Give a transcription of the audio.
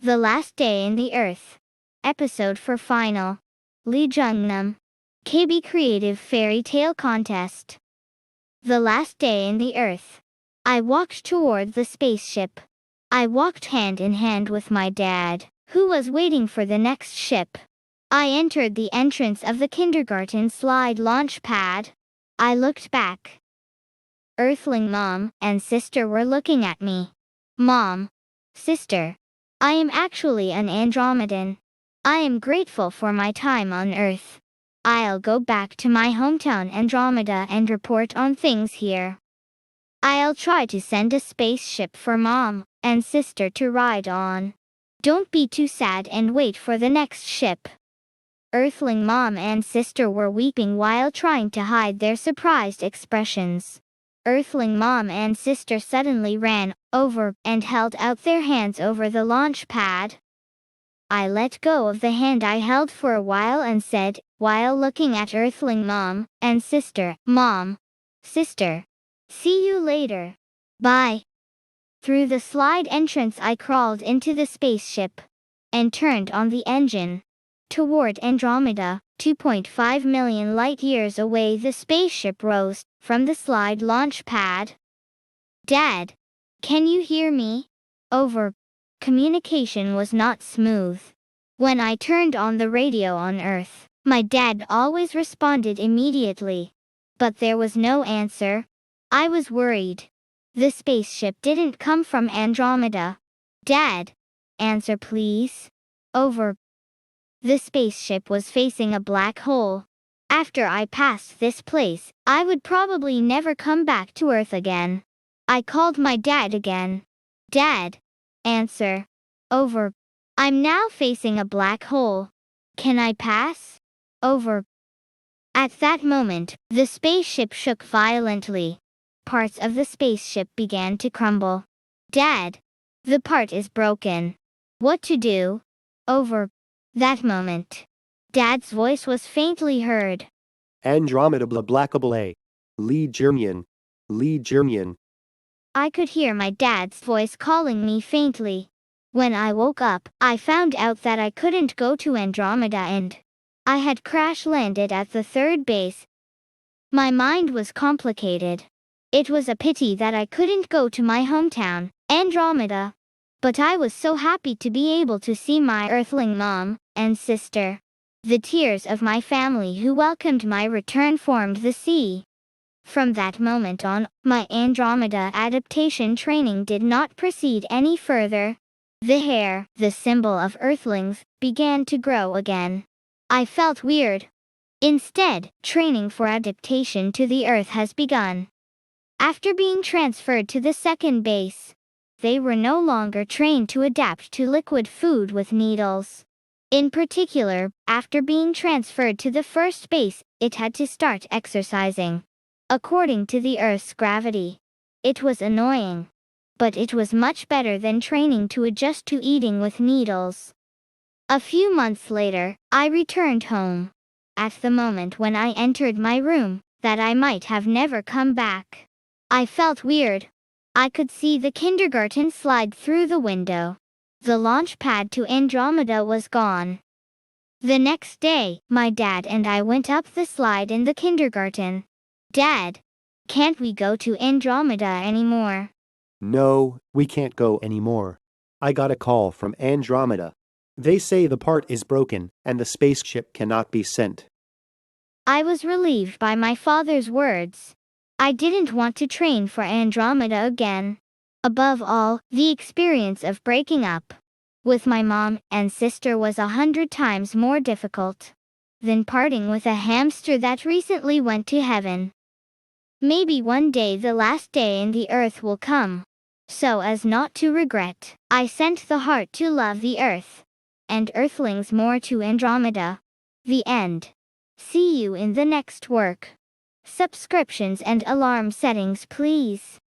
The Last Day in the Earth. Episode for Final. Lee Jungnam. KB Creative Fairy Tale Contest. The Last Day in the Earth. I walked toward the spaceship. I walked hand in hand with my dad, who was waiting for the next ship. I entered the entrance of the kindergarten slide launch pad. I looked back. Earthling Mom and Sister were looking at me. Mom. Sister. I am actually an Andromedan. I am grateful for my time on Earth. I'll go back to my hometown Andromeda and report on things here. I'll try to send a spaceship for Mom and Sister to ride on. Don't be too sad and wait for the next ship. Earthling Mom and Sister were weeping while trying to hide their surprised expressions. Earthling Mom and Sister suddenly ran over and held out their hands over the launch pad. I let go of the hand I held for a while and said, while looking at Earthling Mom and Sister, Mom, Sister, see you later. Bye. Through the slide entrance I crawled into the spaceship and turned on the engine. Toward Andromeda, 2.5 million light-years away, the spaceship rose from the slide launch pad. Dad, can you hear me? Over. Communication was not smooth. When I turned on the radio on Earth, my dad always responded immediately. But there was no answer. I was worried. The spaceship didn't come from Andromeda. Dad, answer please. Over. The spaceship was facing a black hole. After I passed this place, I would probably never come back to Earth again. I called my dad again. Dad, answer. Over. I'm now facing a black hole. Can I pass? Over. At that moment, the spaceship shook violently. Parts of the spaceship began to crumble. Dad, the part is broken. What to do? Over. That moment, Dad's voice was faintly heard. Andromeda blah blackable. Lee Germian. Lee Germian. I could hear my dad's voice calling me faintly. When I woke up, I found out that I couldn't go to Andromeda and I had crash-landed at the third base. My mind was complicated. It was a pity that I couldn't go to my hometown, Andromeda. But I was so happy to be able to see my Earthling Mom and Sister. The tears of my family who welcomed my return formed the sea. From that moment on, my Andromeda adaptation training did not proceed any further. The hair, the symbol of Earthlings, began to grow again. I felt weird. Instead, training for adaptation to the Earth has begun. After being transferred to the second base, they were no longer trained to adapt to liquid food with needles. In particular, after being transferred to the first base, it had to start exercising according to the Earth's gravity. It was annoying. But it was much better than training to adjust to eating with needles. A few months later, I returned home. At the moment when I entered my room, that I might have never come back. I felt weird. I could see the kindergarten slide through the window. The launch pad to Andromeda was gone. The next day, my dad and I went up the slide in the kindergarten. Dad, can't we go to Andromeda anymore? No, we can't go anymore. I got a call from Andromeda. They say the part is broken and the spaceship cannot be sent. I was relieved by my father's words. I didn't want to train for Andromeda again. Above all, the experience of breaking up with my mom and sister was 100 times more difficult than parting with a hamster that recently went to heaven. Maybe one day the last day in the Earth will come. So as not to regret, I sent the heart to love the Earth and Earthlings more to Andromeda. The end. See you in the next work. Subscriptions and alarm settings please.